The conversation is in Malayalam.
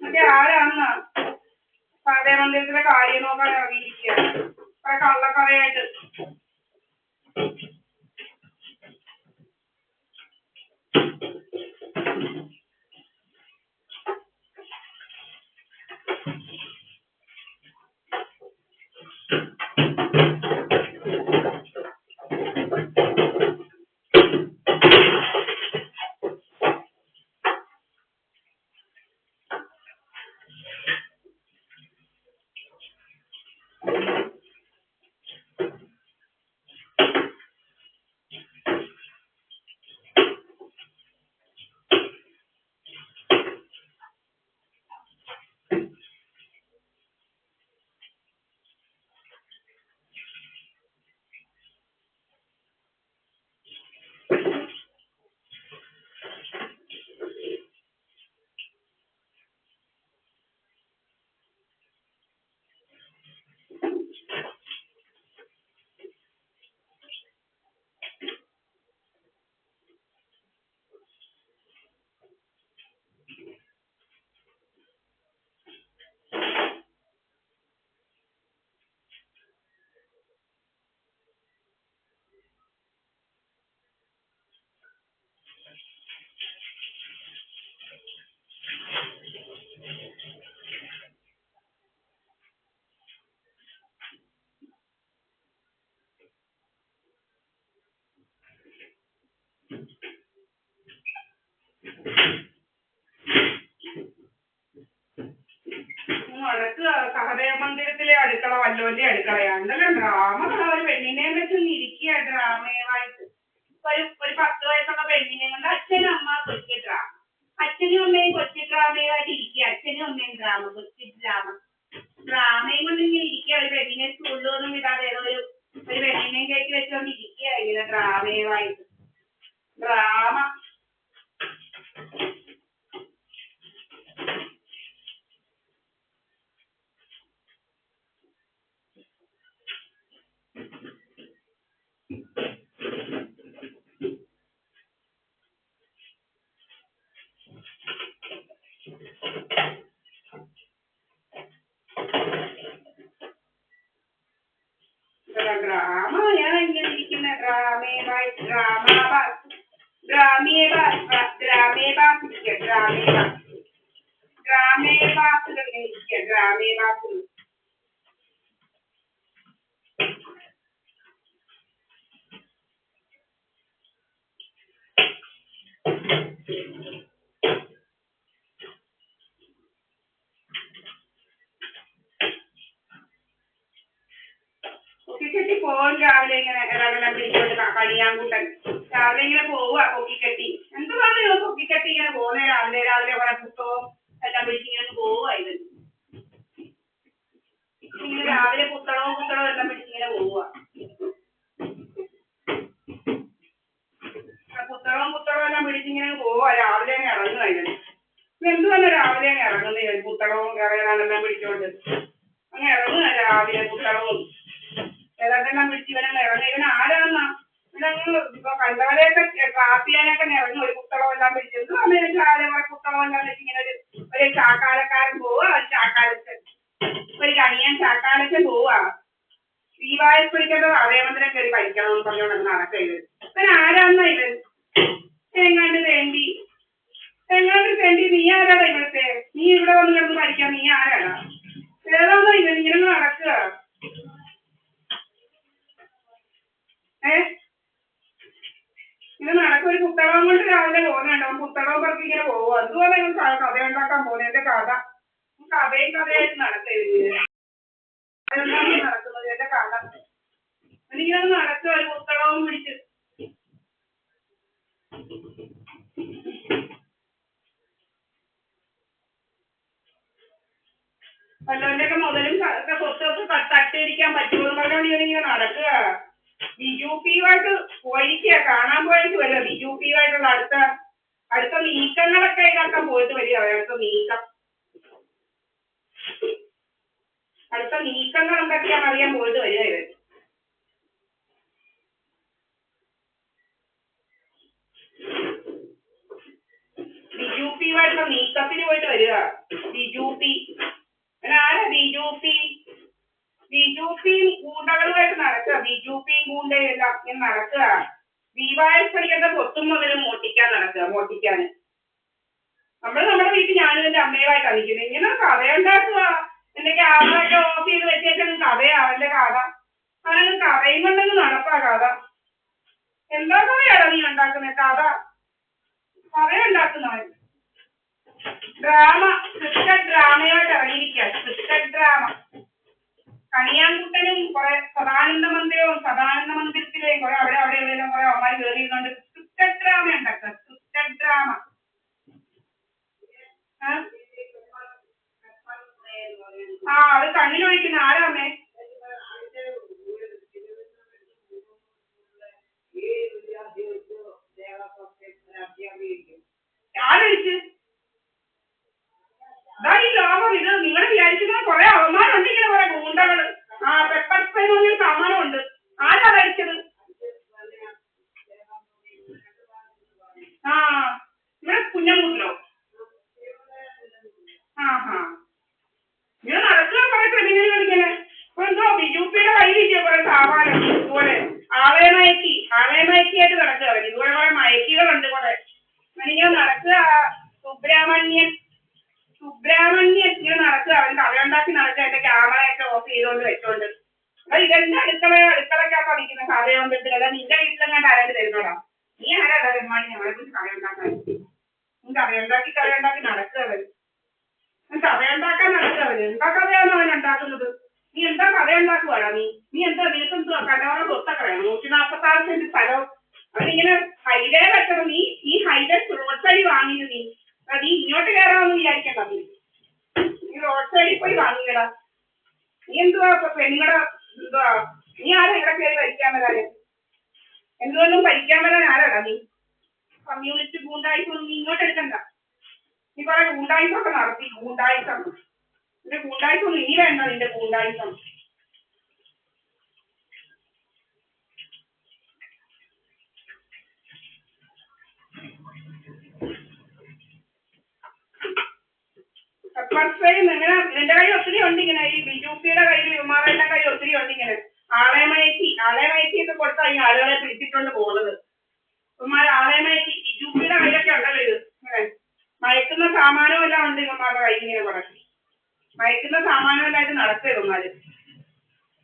മറ്റേ ആരാന്നാ പാതയമന്ദിരത്തിലെ കാര്യം നോക്കാൻ ഇറങ്ങിയിരിക്കുക കള്ളക്കഥയായിട്ട്. നടക്കുക സഹദേവമന്ദിരത്തിലെ അടുക്കള വല്ലോന്റെ അടുക്കളയാണ്. എന്തൊക്കെ ഡ്രാമ ഒരു പെണ്ണിനെ വെച്ച് ഇരിക്കുക ഡ്രാമയുമായിട്ട്. ഒരു 10 വയസ്സുള്ള പെണ്ണിനെ കൊണ്ട് അച്ഛനും അമ്മ കൊച്ചു ഡ്രാമ, അച്ഛനും അമ്മയും കൊച്ചു ഡ്രാമയുമായിട്ട് ഇരിക്കുക. അച്ഛനും അമ്മയും ഡ്രാമ, കൊച്ചു ഡ്രാമയും കൊണ്ട് ഇങ്ങനെ ഇരിക്കുക. ഒരു പെണ്ണിനെ സ്കൂളിലൊന്നും വിടാതെ ഏതോ ഒരു പെണ്ണിനെയും കയറ്റി വെച്ചുകൊണ്ട് ഇരിക്കുക ഇങ്ങനെ ഡ്രാമയുമായിട്ട്. ഡ്രാമ ഞാൻ ഇങ്ങനെ ഇരിക്കുന്ന ഡ്രാമയുമായിട്ട് പൊക്കിക്കെട്ടി പോകും. രാവിലെ ഇങ്ങനെ ഇറങ്ങെല്ലാം പിടിച്ചോണ്ട് കണിയാങ്കൂട്ടൻ രാവിലെ ഇങ്ങനെ പോവുക പൊക്കിക്കെട്ടി. എന്ത് പറഞ്ഞു പൊക്കിക്കെട്ടി ഇങ്ങനെ പോകുന്നേ രാവിലെ കുറെ പുസ്തകവും എല്ലാം പിടിച്ചിങ്ങനെ പോവുക. ഇങ്ങനെ രാവിലെ പുസ്തകവും എല്ലാം പിടിച്ചിങ്ങനെ പോവുക. പുസ്തകവും എല്ലാം പിടിച്ചിങ്ങനെ പോവുക. രാവിലെ അങ്ങ് ഇറങ്ങുക. എന്ത് തന്നെ രാവിലെ അങ്ങ് ഇറങ്ങുന്നേ പുസ്തകവും കറകളെല്ലാം പിടിച്ചോണ്ട് അങ്ങ് ഇറങ്ങുക. രാവിലെ പുസ്തകവും ഏതാണ്ടെല്ലാം പിടിച്ച് ഇവനങ്ങ് ഇറങ്ങുക. ഇവൻ ആരാന്നാ ഇവനങ്ങ് ഇപ്പൊ കണ്ടവരെയൊക്കെ കാപ്പിയാനൊക്കെ ഇറങ്ങും. ഒരു പുസ്തകം എല്ലാം പിടിച്ചു എന്ത് വന്നേലും രാവിലെ കുറെ പുസ്തകം എല്ലാം വെച്ച് ഇങ്ങനെ ഒരു ചാക്കാലക്കാരൻ പോവുക. ഒരു കണിയാൻ ചാക്കാലക്കൻ പോവുക. ദീപാവലി പിടിക്കേണ്ട സഹദേവമന്ദിരം കയറി പഠിക്കണമെന്ന് പറഞ്ഞുകൊണ്ട് നടക്കരുത്. ഇവൻ ആരാന്നാ ഇവൻ? എങ്ങാണ്ട് വേണ്ടി നീ ആരാടാ ഇവിടുത്തെ? നീ ഇവിടെ വന്ന് കിടന്ന് പഠിക്കാൻ നീ ആരാടാ? ഏതാന്നോ ഇവൻ ഇങ്ങനെ നടക്കുക? ഇങ്ങനെ നടക്കും. ഒരു പുസ്തകം കൊണ്ട് രാവിലെ പോകുന്നുണ്ടോ? പുസ്തകവും പറക്കി ഇങ്ങനെ പോവുക. അതുപോലെ കഥ ഉണ്ടാക്കാൻ പോകുന്നത്. എന്റെ കഥയായിട്ട് നടക്കരുത്. നടക്കുന്നത് എന്റെ കഥ. എനിക്കിങ്ങനെ നടക്കുക ഒരു പുസ്തകവും പിടിച്ച്. വല്ലവന്റെയൊക്കെ മുതലും സ്വത്തൊക്കെ തട്ടിയിരിക്കാൻ പറ്റുമെന്ന് പറഞ്ഞുകൊണ്ട് ഇവനിങ്ങനെ നടക്കുക. ബിജുപിയുമായിട്ട് പോയിരിക്കുക. കാണാൻ പോയിട്ട് വരിക. ബിജുപിയുമായിട്ടുള്ള അടുത്ത നീക്കങ്ങളൊക്കെ ഇതാക്കാൻ പോയിട്ട് വരിക. അടുത്ത നീക്കങ്ങൾ എന്തൊക്കെയാണെന്ന് അറിയാൻ പോയിട്ട് വരിക ഇവർ. ബിജുപി ആയിട്ടുള്ള നീക്കത്തിന് പോയിട്ട് വരിക. ബിജു പി ആരാ ബിജു പി? ബിജു പിയും ഗൂണ്ടകളുമായിട്ട് നടക്കുക. ബിജു പിയും ഗൂണ്ടയും എല്ലാം ഇങ്ങനെ നടക്കുക. ദീപാവലി പഠിക്കേണ്ട സ്വത്തും മുതലും മോട്ടിക്കാൻ നടക്കുക. മോട്ടിക്കാന് നമ്മുടെ വീട്ടിൽ ഞാനും എന്റെ അമ്മയുമായിട്ടാണ് നിൽക്കുന്നത്. ഇങ്ങനെ കഥയുണ്ടാക്കുക. എന്റെ ക്യാമറയൊക്കെ ഓഫ് ചെയ്ത് വെച്ചേക്കാൻ കഥയാ അവന്റെ കഥ. അവനങ്ങ് കഥയും കൊണ്ടങ്ങ് നടപ്പാ കഥ. എന്താ കഥയാടാ നീ ഉണ്ടാക്കുന്നത്? കഥയുണ്ടാക്കുന്നവൻ ഡ്രാമ, ക്രിക്കറ്റ് ഡ്രാമയായിട്ട് ഇറങ്ങിയിരിക്കുക. Cricket drama. കണിയാൻകുട്ടനും കുറെ സദാനന്ദ മന്ദിരത്തിലെയും കുറെ അവിടെ എവിടെയെല്ലാം കുറെ അമ്മമാർ കയറിയിരുന്നുണ്ട്. ക്രിക്കറ്റ് ഡ്രാമ ഉണ്ടാക്കുക. Cricket drama. അത് കണ്ണിലൊഴിക്കുന്ന ആരാമേ? ആരൊഴിച്ച്? അതാ ഈ ലോകം. ഇത് നിങ്ങൾ വിചാരിക്കുന്ന കുറെ അവന്മാരുണ്ട്. ഇങ്ങനെ കുറെ ഗൂണ്ടകള്. പെപ്പർ സ്പ്രേ എന്ന് പറഞ്ഞൊരു സാമാനമുണ്ട്. ആരാ കഴിച്ചത്? ഇവിടെ കുഞ്ഞമ്മൂട്ടിലോ? ഇങ്ങനെ നടക്കുക കുറെ ക്രിമിനലുകൾ ഇങ്ങനെ. ഇപ്പൊ എന്തോ ബിജു പിയുടെ കയ്യിലിരിക്കുക കുറെ സാമാനം. ഇതുപോലെ ആളെ മയക്കിയായിട്ട് നടക്കുക അവര്. ഇതുപോലെ കുറെ മയക്കികളുണ്ട് കുറെ. ഇങ്ങനെ നടക്കുക. സുബ്രഹ്മണ്യൻ ഇങ്ങനെ നടക്കുക. അവൻ കഥയുണ്ടാക്കി നടക്കുക. എന്റെ ക്യാമറയൊക്കെ ഓഫ് ചെയ്തോണ്ട് വെച്ചോണ്ട്. അപ്പൊ ഇതെന്റെ അടുക്കളക്കകത്താ നിൽക്കുന്ന കഥയോണ്ടിട്ട്. അല്ല നിന്റെ വീട്ടിലെങ്ങാണ്ട് ആരാണ്ട് തരുന്നോടാ? നീ ആരാ പെരുമാണി ഞങ്ങളെ കുറിച്ച് കഥയുണ്ടാക്കാൻ? നീ കഥയുണ്ടാക്കി നടക്കുക അവര്. കഥയുണ്ടാക്കാൻ നടക്കുക അവര്. എന്താ കഥയാണോ അവൻ ഉണ്ടാക്കുന്നത്? നീ എന്താ കഥയുണ്ടാക്കുവാടാ നീ? നിനക്കെന്തോ കടവറ സ്വത്തൊക്കെ വേണം. 146 സെന്റ് സ്ഥലം. അവനിങ്ങനെ ഹൈവേ വെക്കണം. നീ ഈ ഹൈവേ റോഡ് സൈഡിൽ വാങ്ങിയത് നീ. നീ ഇങ്ങോട്ട് കയറാമെന്ന് വിചാരിക്കണ്ട. നീ റോഡ് സൈഡിൽ പോയി വാങ്ങിക്കടാ. നീ എന്തുവാ നീ ആരാ ഇവിടെ കയറി ഭരിക്കാൻ വരാന്? എന്തുകൊണ്ടും ഭരിക്കാൻ വരാൻ ആരാടാ നീ? കമ്മ്യൂണിസ്റ്റ് ഗൂണ്ടായിസൊന്നും നീ ഇങ്ങോട്ട് എടുക്കണ്ട. നീ കുറെ ഗൂണ്ടായിസൊക്കെ നടത്തി. നിന്റെ ഗൂണ്ടായിസം നീ വേണ്ട. നിന്റെ ഗൂണ്ടായിസം പെപ്പർ സ്പ്രേ ഇങ്ങനെ നിന്റെ കൈ ഒത്തിരി ഉണ്ട്. ഇങ്ങനെ ഈ ബിജു പിയുടെ കയ്യിൽ വിമാനയുടെ കൈ ഒത്തിരി ഉണ്ട്. ഇങ്ങനെ ആളെ മയക്കിയൊക്കെ കൊടുത്താൽ ഈ ആളുകളെ പിടിച്ചിട്ടുണ്ട് പോകുന്നത്. ആളെമയക്കി ബിജു പിയുടെ കയ്യിലൊക്കെ ഉണ്ടല്ലോ ഇത്. ഇങ്ങനെ മയക്കുന്ന സാമാനവും എല്ലാം ഉണ്ട് ഇവന്മാരുടെ കയ്യിൽ. ഇങ്ങനെ പറയും മയക്കുന്ന സാമാനമെല്ലാം ഇത് നടക്കുക ഇവന്മാര്.